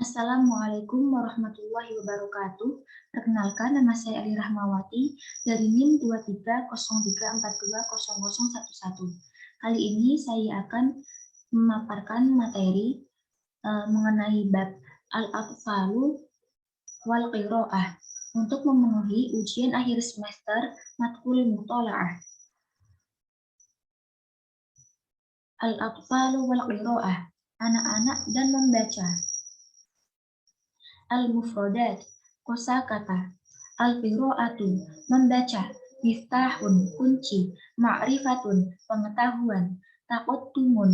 Assalamualaikum warahmatullahi wabarakatuh. Perkenalkan, nama saya Ali Rahmawati dari NIM 2303420011. Kali ini saya akan memaparkan materi mengenai bab Al-Atfalu wal Qiraah untuk memenuhi ujian akhir semester Matkul Mutola'ah. Al-Atfalu wal Qiraah, anak-anak dan membaca. Al-mufradat, kosakata. Al-qiraatu, membaca. Miftahun, kunci. Ma'rifatun, pengetahuan. Takottumun,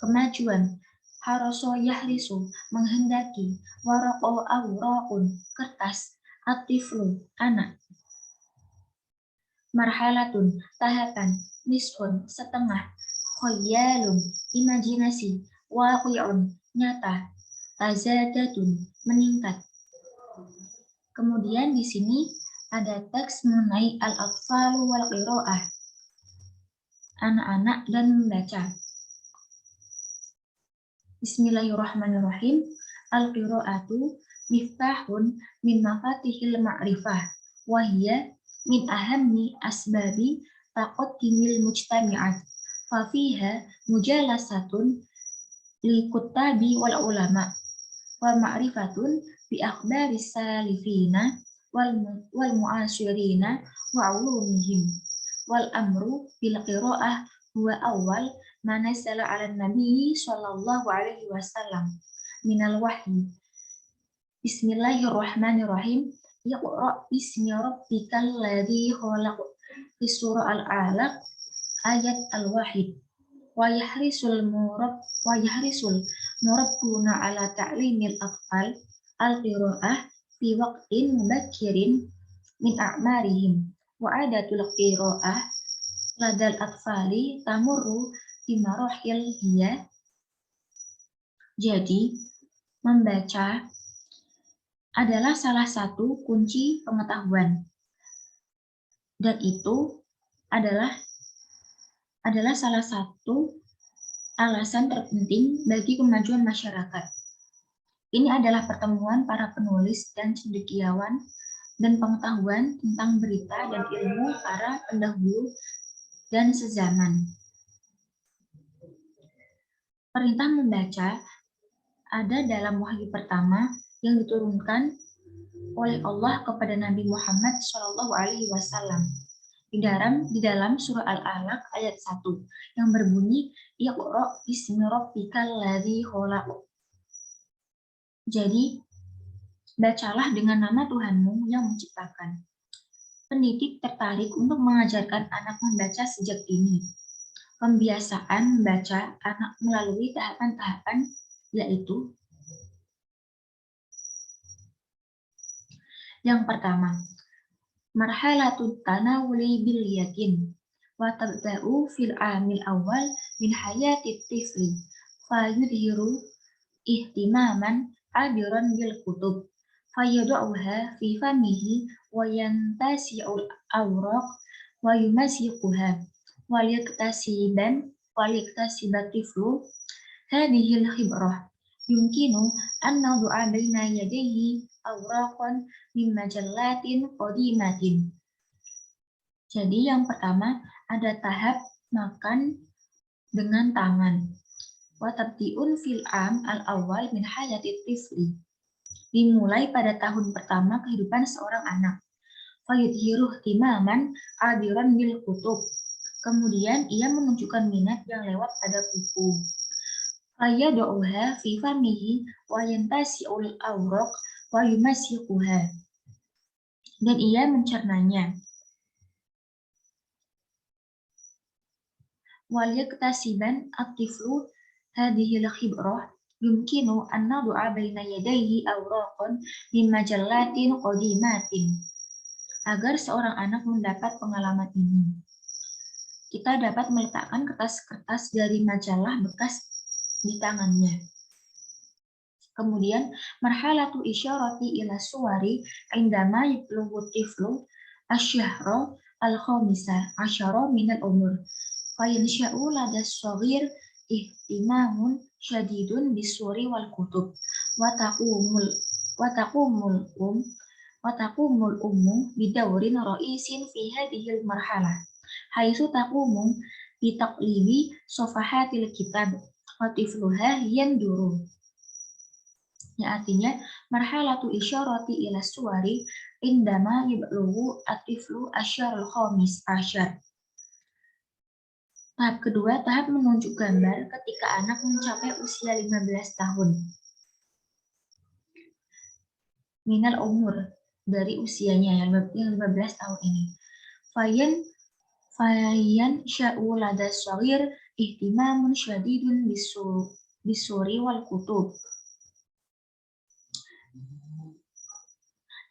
kemajuan. Haroso yahrisu, menghendaki. Waraqo awraqun, kertas. Atiflu, anak. Marhalatun, tahapan. Nisfun, setengah. Khoyalun, imajinasi. Waqi'un, nyata. Tazadatun, meningkat. Kemudian di sini ada teks mengenai al-atfalu wal qiraah, anak-anak dan membaca. Bismillahirrahmanirrahim. Al-qiraatu miftahun min mafatihil ma'rifah wa hiya min ahammi asbabi taqaddimil mujtami'at fa fiha mujalasatun li kuttabi wal ulama wa ma'rifatun bi akhbaris salifina wal mu'asyirina wa ulumihim wal amru bil qiraah huwa awal ma nazala 'ala nabi sallallahu alaihi wasallam minal wahyi. Bismillahirrahmanirrahim. Iqra bismi rabbikal ladzi khalaq. Di surah Al-Alaq ayat al-wahid. Wa yahrisul murabbuna ala ta'limil atfal al-qiraah fi waqtin mubakirin min a'marihim wa adatul qiraah ladal atfali tamurru bi marahil hiya. Jadi membaca adalah salah satu kunci pengetahuan, dan itu adalah salah satu alasan terpenting bagi kemajuan masyarakat. Ini adalah pertemuan para penulis dan cendekiawan dan pengetahuan tentang berita dan ilmu para pendahulu dan sezaman. Perintah membaca ada dalam wahyu pertama yang diturunkan oleh Allah kepada Nabi Muhammad SAW di dalam surah Al-Alaq ayat 1 yang berbunyi Iqra bismi rabbikal ladzi khalaq. Jadi bacalah dengan nama Tuhanmu yang menciptakan. Pendidik tertarik untuk mengajarkan anak membaca sejak dini. Pembiasaan membaca anak melalui tahapan-tahapan, yaitu yang pertama, marhalatut tanawuli bil yakin wa tabda'u fil amil awal min hayati tifli fa yudhiru ihtimaman abiran bil kutub fa yadu'uha fi famihi wa yantasi'ul awraq wa yumasiquha wal yaktasibatiflu hadhil khibrah yumkinu an nadu'a baina yadayhi awraqan min majallatin qadimatin. Jadi yang pertama ada tahap makan dengan tangan. Wa tabdi'un fil am al-awwal min hayati tifli. Dimulai pada tahun pertama kehidupan seorang anak. Fa yudhiru ihtimaman abiran bil kutub. Kemudian ia menunjukkan minat yang lewat pada buku. Fa yadu'uha fi famihi wa yantasi'ul awraq wa yumasiquha. Dan ia mencernanya. Wal yaktasiban at-tiflu hadhil khibrah yumkinu an nadu'a baina yadayhi awraqan min majallatin qadimatin. Agar seorang anak mendapat pengalaman ini, kita dapat meletakkan kertas-kertas dari majalah bekas di tangannya. Kemudian marhalatu isyarati ila suwari indama yablughu tiflu asyhara al-khamisa asyara minal umur fa yansha'u ladas shaghir ihtimamun syadidun bisuri wal kutub wa taqumul ummu bidawrin ra'isin fi hadhil marhalah haitsu taqumu bitaqlibi safahatil kitab wa tifluha yanduru. Ya, artinya marhalatu isyarati ila suwari indama yablughu atiflu asyarul khamis asyar. Tahap kedua, tahap menunjuk gambar ketika anak mencapai usia 15 tahun. Minal umur, dari usianya yang 15 tahun ini. Fayan sya'u lada syagir ihtimamun syadidun bisuri wal kutub.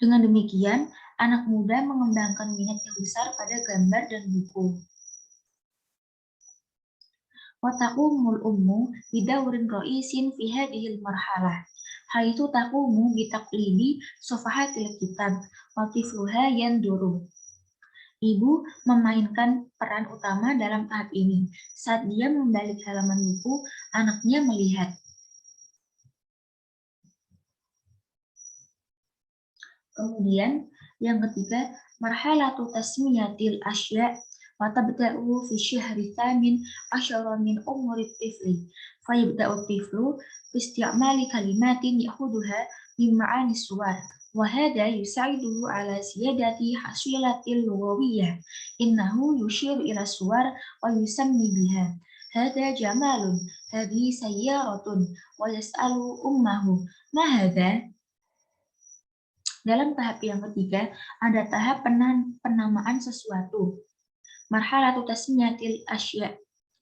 Dengan demikian, anak muda mengembangkan minat yang besar pada gambar dan buku. Wa taqumul ummu bidawrin ra'isin fi hadhil marhalah haitsu taqumu bitaqlibi safahatil kitab wa tifluha yanduru. Ibu memainkan peran utama dalam tahap ini. Saat dia membalik halaman buku, anaknya melihat. Kemudian yang ketiga, marhalatu tasmiyatil asya' wa tabda'u fi syahri tsamin asyara min umuri tifli. Fa yabda'u tiflu bi isti'mali kalimatin ya'khuduha min ma'ani suwar. Wa hadha yusa'iduhu ala ziyadati hasilatil lughawiyyah. Innahu yushiru ila suwar wa yusammi biha. Hadha jamalun, hadhi sayyaratun, wa yas'alu ummahu, ma hadha? Dalam tahap yang ketiga, ada tahap penamaan sesuatu. Marhalatu tasmiyatil asya',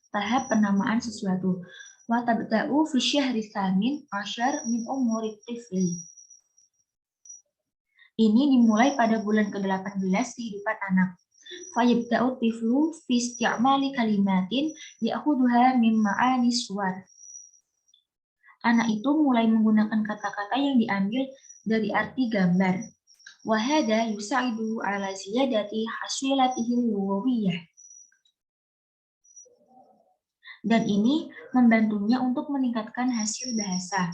tahap penamaan sesuatu. Wa tabda'u fi syahri tsamin asyar min umuri tifli. Ini dimulai pada bulan ke-18 kehidupan anak. Fa yabda'u tiflu fi isti'mali kalimatin ya'khuduha min ma'ani suwar. Anak itu mulai menggunakan kata-kata yang diambil dari arti gambar. Wa hadha yusa'idu ala ziyadati hasilatihi lughawiyyah. Dan ini membantunya untuk meningkatkan hasil bahasa.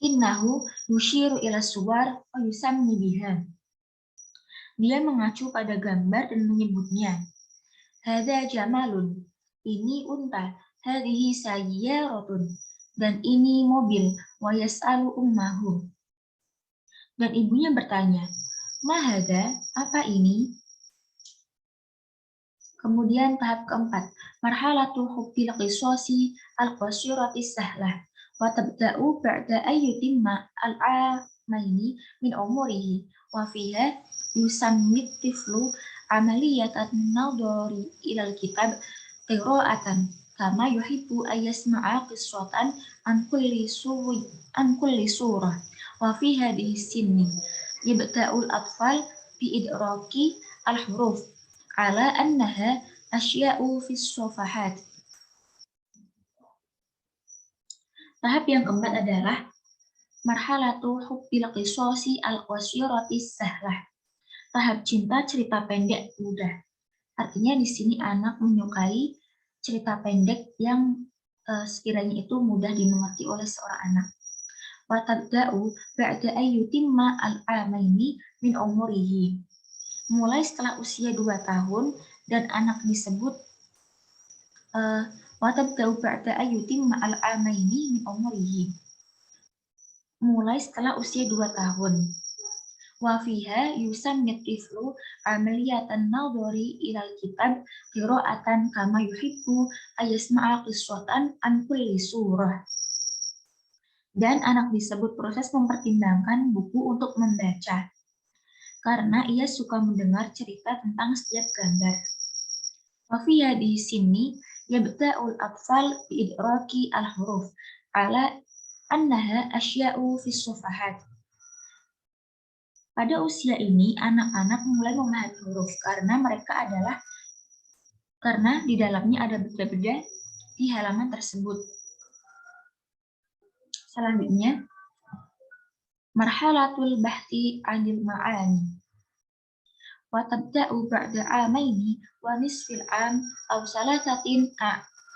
Innahu yushiru ila suwar wa yusammi biha. Dia mengacu pada gambar dan menyebutnya. Hadha jamalun, ini unta. Hadhihi sayyaratun, dan ini mobil. Wa yas'alu ummahu. Dan ibunya bertanya, mahada, apa ini? Kemudian tahap keempat, marhalatu hubbil qisasi al-qasirati sahlah wa tabda'u ba'da ayyutimma al-amaini min umurihi wa fiha yusammit tiflu amaliyatan nadhari ilal kitab qira'atan kama yuhibbu ayasma'a qissatan an kulli surah wa fi hadhihi sinni yabta'ul atfal bi idraki al-huruf ala annaha asya'u fis safahat. Tahap yang keempat adalah marhalatu hubbil qisasi al-qasirati sahlah. Tahap cinta cerita pendek mudah. Artinya di sini anak menyukai cerita pendek yang sekiranya itu mudah dimengerti oleh seorang anak. Wa tabda'u ba'da ayyutimma al-amaini min umurihi. Mulai setelah usia 2 tahun dan anak disebut wa tabda'u ba'da ayyutimma al-amaini min umurihi. Mulai setelah usia 2 tahun. Wa fiha yusammit tiflu amaliyatan nadhari ilal kitab qira'atan kama yuhibbu ayasma'a qissatan an kulli surah. Dan anak disebut proses mempertimbangkan buku untuk membaca, karena ia suka mendengar cerita tentang setiap gambar. Wa fiha di sini yabta'ul atfal bi idraki al-huruf ala annaha asya'u fis safahat. Pada usia ini, anak-anak mulai memahami huruf karena di dalamnya ada benda-benda di halaman tersebut. Selanjutnya, marhalatul bahthi 'anil ma'ani. Wa tabda'u ba'da 'amaini wa nisfil 'am aw salasatin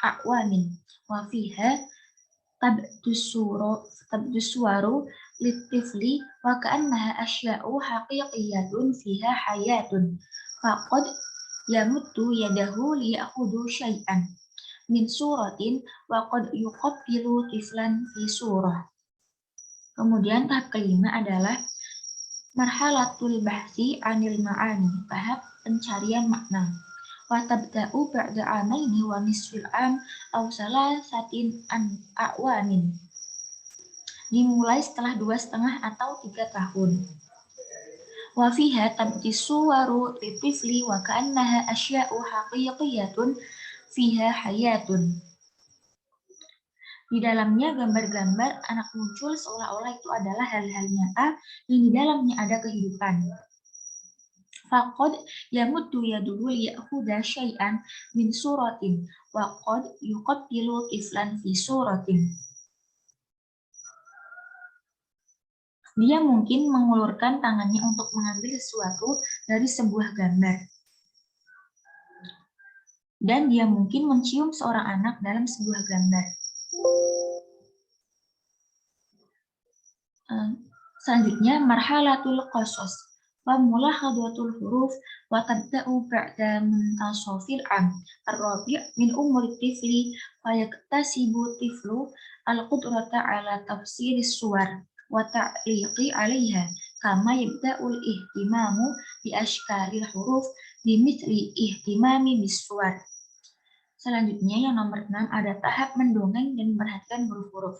a'wamin wa fiha tabduswaru litifli wa ka'annaha asya'u haqiqiyatun fiha hayatun faqad yamuddu yadahu liya'khudhu syai'an min suratin wa qad yuqabbilu tiflan fi surah. Kemudian tahap kelima adalah marhalatul bahsi anil ma'ani, tahap pencarian makna. Wa tabda'u ba'da amaini wa nisfil am aw salasatin a'wamin. Dimulai setelah 2,5 atau 3 tahun. Wa fiha tabdisuwaru litifli wa ka'annaha asya'u haqiqiyatun fiha hayatun. Di dalamnya gambar-gambar anak muncul seolah-olah itu adalah hal-hal nyata yang di dalamnya ada kehidupan. Faqad yamuddu yaduhu liya'khudha syai'an min suratin wa qad yuqabbilu tiflan fi suratin. Dia mungkin mengulurkan tangannya untuk mengambil sesuatu dari sebuah gambar. Dan dia mungkin mencium seorang anak dalam sebuah gambar. Selanjutnya marhalatul qasas wa mulahadatul huruf wa tabda'u ba'da muntasafil am ar-rabi' min umri tifli fa yaktasibu tiflu al-qudrata ala tafsiris suwar wa ta'liqi 'alaiha kama yabda'ul ihtimamu bi ashkalil huruf bimithli ihtimami bis-suwar. Selanjutnya yang nomor 6 ada tahap mendongeng dan memperhatikan huruf-huruf.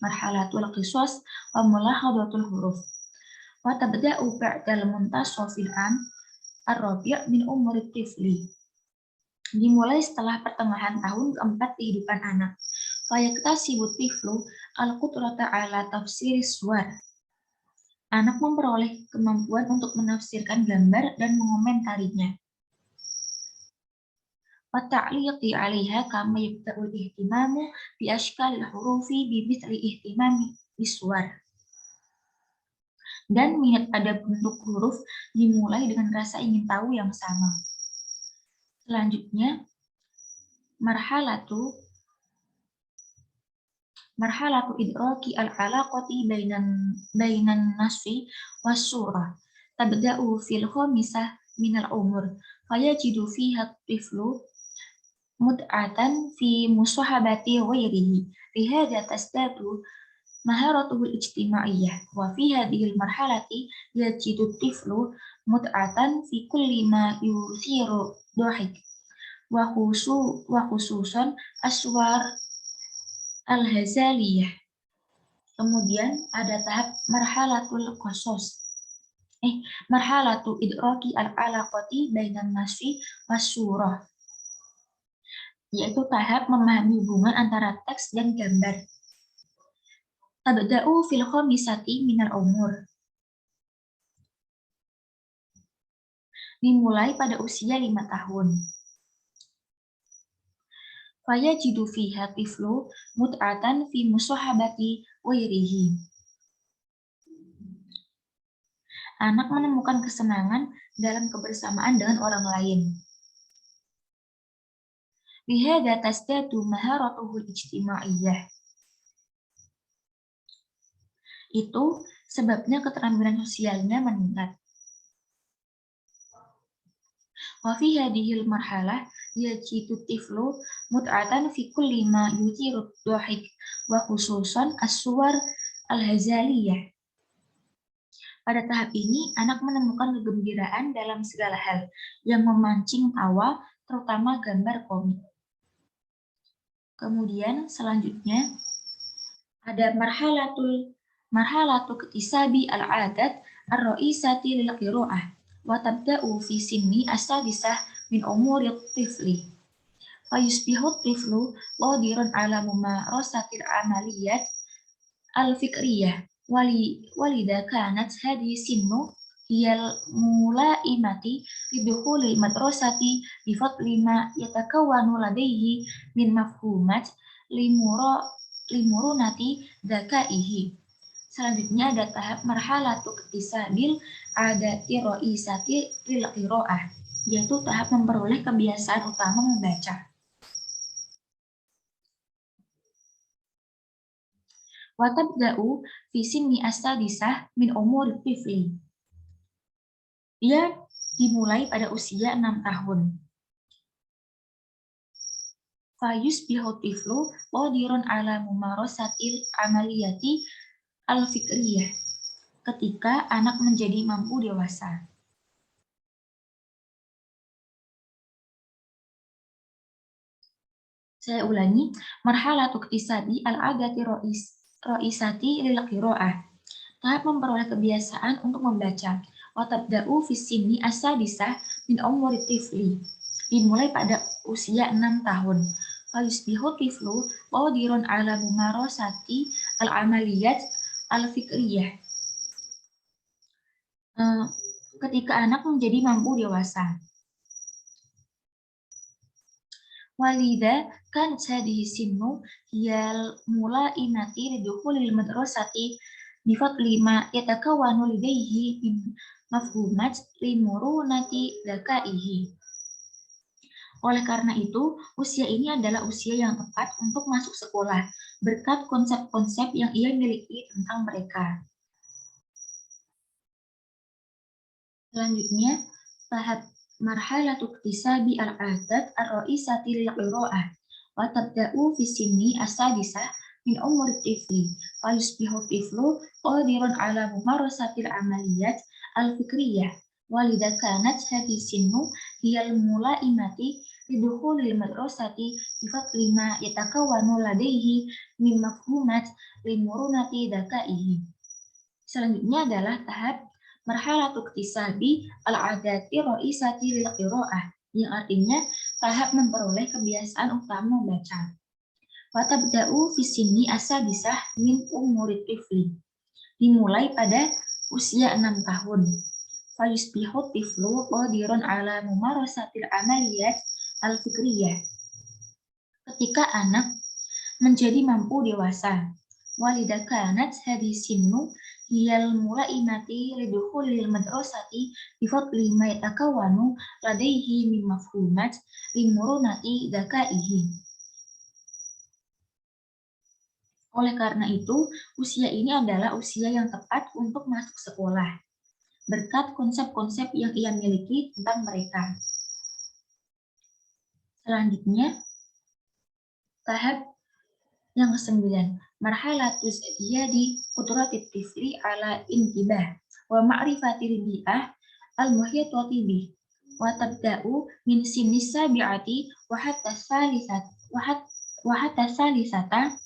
Marhalatul qisas wa mulahadatul huruf. Wa tabda'u ba'dal muntasafil am ar-rabi' min umri tifli. Dimulai setelah pertengahan tahun keempat kehidupan anak. Fa yaktasibu tiflu al-qudrata ala tafsiris suwar. Anak memperoleh kemampuan untuk menafsirkan gambar dan mengomentarinya. Wa ta'liqi 'alaiha kama yabda'ul ihtimamu bi ashkalil hurufi bi mithli ihtimami biswar. Dan minat pada bentuk huruf dimulai dengan rasa ingin tahu yang sama. Selanjutnya marhalatu idraki al-alaqati bainan nasfi was surah. Tabda'u fil khamisah minal umur fayajidu fiha tiflu mut'atan fi musahabati ghairihi lihada tasdadu maharatuhul ijtimaiyah wa fi hadhil marhalati yajidu tiflu mut'atan fi kulli ma yuthiru dhahik wa khususan aswar al-hazaliyah. Kemudian ada tahap marhalatu idraki al-alaqati bainan nasfi was surah, yaitu tahap memahami hubungan antara teks dan gambar. Tabda'u fil khamisati minal umur. Dimulai pada usia 5 tahun. Fayajidu fiha tiflu mut'atan fi musahabati wairihi. Anak menemukan kesenangan dalam kebersamaan dengan orang lain. Lihada tasdadu maharatuhul ijtimaiyah. Itu sebabnya keterampilan sosialnya meningkat. Wa fi hadhil marhalah yajidu tiflu mut'atan fi kulli ma yuthiru dhahik wa khususan as-suwar al-hazaliyah. Pada tahap ini, anak menemukan kegembiraan dalam segala hal yang memancing tawa, terutama gambar komik. Kemudian selanjutnya ada marhalatu ketisabi al-adat ar-ra'isati lil qira'ah wa tabda'u fi sinni as-sadisah min umuri tifli. Fa yusbihu tiflu qadiran ala mumarasatil amaliyat al-fikriyah walida kanat hadi sinnu hiyal mulaimati lidukhulil madrasati bifadli ma yatakawwanu ladaihi min mafhumat limurunati dzakaihi. Selanjutnya ada tahap marhalatu iktisabil adati ra'isati lil qiraah, yaitu tahap memperoleh kebiasaan utama membaca. Wa tabda'u fi sinni as-sadisah min umur tifli. Dia dimulai pada usia 6 tahun. Fayusbihu tiflu qadirun ala mumarasatil amaliyati al-fikriyah. Ketika anak menjadi mampu dewasa. Saya ulangi, marhalatu iktisabi al-adati ro'isati lil qira'ah. Tahap memperoleh kebiasaan untuk membaca. Wa tabda'u fi sinni as-sadisah min umuri tifli. Dimulai pada usia 6 tahun. Fa yusbihu tiflu qadirun ala mumarasati al-amaliyat al-fikriyah. Ketika anak menjadi mampu dewasa. Walida kan hadhihi sinnu hiyal mulaimati lidukhulil madrasati bifadli ma yatakawwanu lidayhi min mafhumat limurunati dzakaihi. Oleh karena itu, usia ini adalah usia yang tepat untuk masuk sekolah berkat konsep-konsep yang ia miliki tentang mereka. Selanjutnya, tahap marhalatu iktisabi al-adat ar-ra'isati lil qira'ah wa tabda'u fi sinni as-sadisah min umur tifli fa yusbihu tiflu qadirun ala mumarasatil amaliyat al-fikriyah walidha kanat hadhihi sinnu hiyal mulaimati lidukhulil madrasati bi fadli ma yatakawwanu ladaihi min mafhumat limurunati dzakaihi. Selanjutnya adalah tahap marhalatu iktisabi al-adati ro'isati lil qira'ah, yang artinya tahap memperoleh kebiasaan utama membaca. Wa tabda'u fi sinni as-sadisah min umuri tifli. Dimulai pada usia 6 tahun. Fa yusbihu tiflu qadirun ala mumarasatil amaliyat al-fikriyah. Ketika anak menjadi mampu dewasa. Walidha kanat hadhihi sinnu hiyal mulaimati lidukhulil madrasati bifadli ma yatakawwanu ladaihi min mafhumat limurunati dzakaihi. Oleh karena itu, usia ini adalah usia yang tepat untuk masuk sekolah berkat konsep-konsep yang ia miliki tentang mereka. Selanjutnya, tahap yang ke-9, marhalatus iyadi qudratit tifli ala intibah wa ma'rifatil bi'ah al-muhitati bih wa tabda'u min sinni sabi'ati wa hatta salisata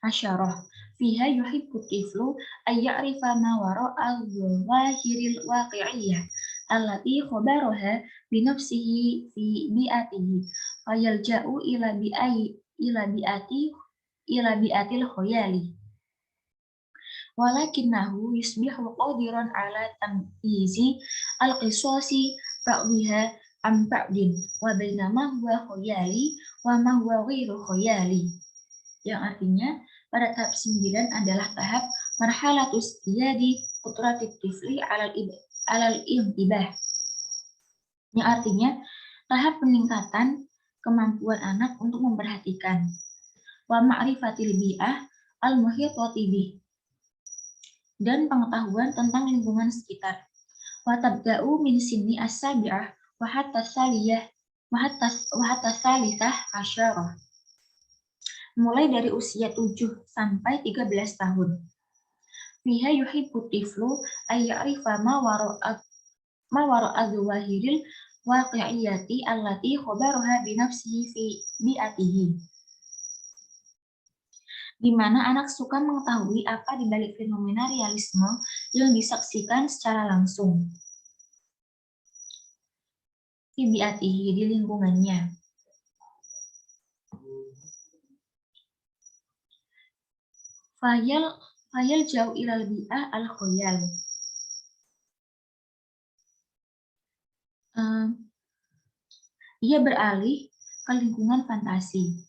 asyarah fiha yuhibbu tiflu ay ya'rifa ma wara'a al-zawahiril waqi'iyah allati khabaraha binafsihi fi bi'atihi wa yalja'u ila bi'atil khayali. Walakinnahu yusbihu qadiran ala tamyizi al-qisasi ba'dhiha am ba'din wa bainama huwa khayali wa ma huwa ghairu khayali. Yang artinya pada tahap 9 adalah tahap marhalatus iyadi qudratit tifli alal intibah. Yang artinya tahap peningkatan kemampuan anak untuk memperhatikan. Wa ma'rifatil bi'ah al-muhitati bih, dan pengetahuan tentang lingkungan sekitar. Wa tabda'u min sinni as-sabi'ah wa hatta salisah asyarah. Mulai dari usia 7 sampai 13 tahun. Fiha yuhibbu tiflu ay ya'rifa ma wara'a dzawahiril waqi'iyati allati khabaruha bi nafsihi fi bi'atihi. Di mana anak suka mengetahui apa di balik fenomena realisme yang disaksikan secara langsung. Fi bi'atihi, di lingkungannya. Fayal jauh ilal bi'ah al-khoyal. Ia beralih ke lingkungan fantasi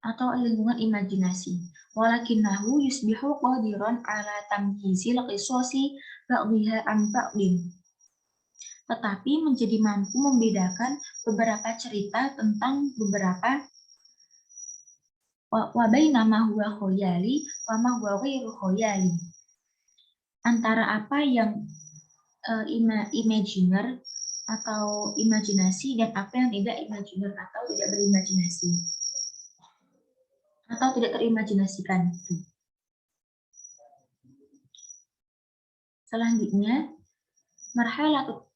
atau lingkungan imajinasi. Walakinnahu yusbihu qadiran ala tamyizil qisasi ba'dhiha an ba'din. Tetapi menjadi mampu membedakan beberapa cerita tentang beberapa wa baina ma huwa khoyali wa ma huwa ghairu khoyali. Antara apa yang imajiner atau imajinasi dan apa yang tidak imajiner atau tidak berimajinasi atau tidak terimajinasikan. Selanjutnya marhalatut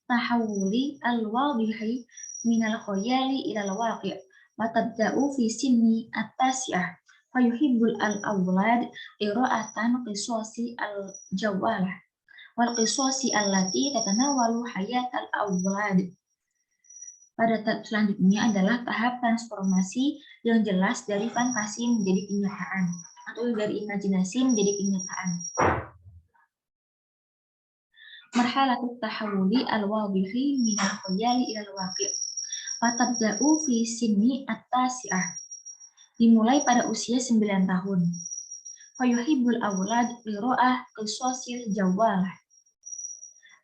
tahawuli al-wadihi minal khoyali ilal waqi' wa tabda'u fi sinni at-tasi'ah fa yuhibbul al-awlad qira'atan qisasi al-jawalah wal qisasi allati tatanawalu hayatal awlad. Pada tahap selanjutnya adalah tahap transformasi yang jelas dari fantasi menjadi kenyataan atau dari imajinasi menjadi kenyataan. Marhalatut tahawuli al-wadihi minal khayali ilal waqi'. Fatabda'u fi sinni at-tasi'ah. Dimulai pada usia 9 tahun. Fayuhibbul awlad qira'ah qisasil jawalah.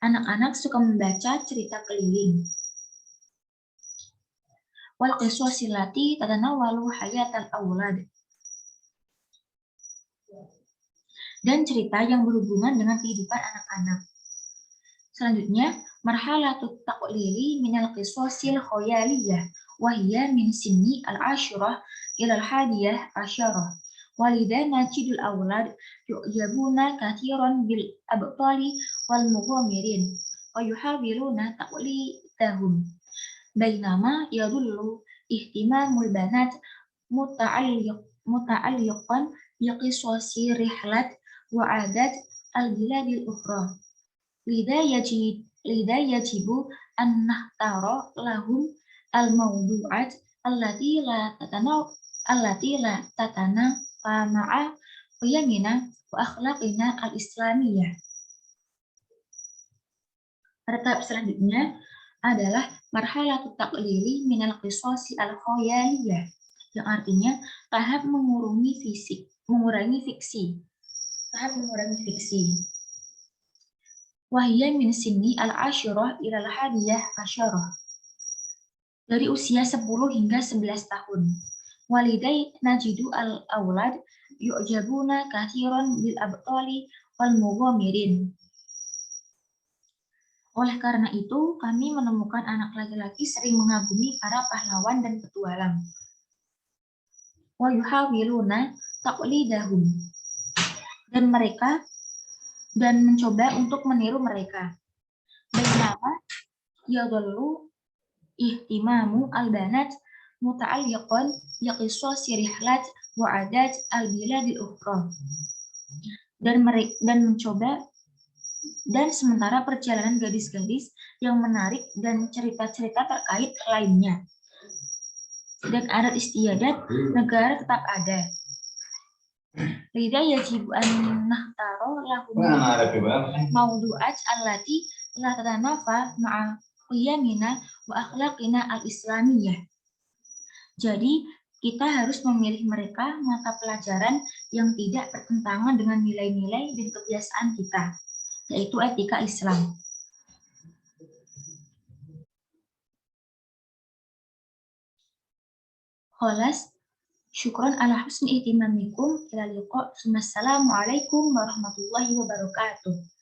Anak-anak suka membaca cerita keliling. Wal qisasil lati tatanawalu hayatal awlad. Dan cerita yang berhubungan dengan kehidupan anak-anak. Selanjutnya, marhalatut taqlili minal qisasil khoyaliyah wahiyya min sinni al-ashirah ilal hadiyah asyarah. Walidha najidul awlad yu'jabuna kathiran bil abtali wal mughamirin wa yuhawiluna taqlidahum. Bainama yadullu ihtimamul banat muta'alliqan biqisasi rihlat wa adat al-biladil ukhra. Lida yajibu an nahtara lahum al-mawdu'at allati la tatana ma'a qiyamina wa akhlaqina al-islamiyah. Pada tahap selanjutnya adalah marhalatut taqlili minal qisasi al-khayaliyah, yang artinya tahap mengurangi fiksi. Tahap mengurangi fiksi. Wahiyya min sinni al-ashirah ilal hadiyah asyarah. Dari usia 10 hingga 11 tahun. Walidai najidu al-awlad yu'jabuna kathiran bil abtali wal mughamirin. Oleh karena itu, kami menemukan anak laki-laki sering mengagumi para pahlawan dan petualang. Wa yuhawiluna taqlidahum. Dan mencoba untuk meniru mereka. Bainama yadullu ihtimamu al-banat muta'alliqan biqisasi rihlat wa adat al-biladil ukhra. Dan sementara perjalanan gadis-gadis yang menarik dan cerita-cerita terkait lainnya. Dan adat istiadat negara tetap ada. Lida yajibu an nahtaro lahum mawdu'at allati la tatanafa ma'a qiyamina wa akhlaqina al-islamiyah. Jadi, kita harus memilih mereka mata pelajaran yang tidak bertentangan dengan nilai-nilai dan kebiasaan kita, yaitu etika Islam. Kholas, syukron ala husni ihtimamikum ila liqa. Assalamualaikum warahmatullahi wabarakatuh.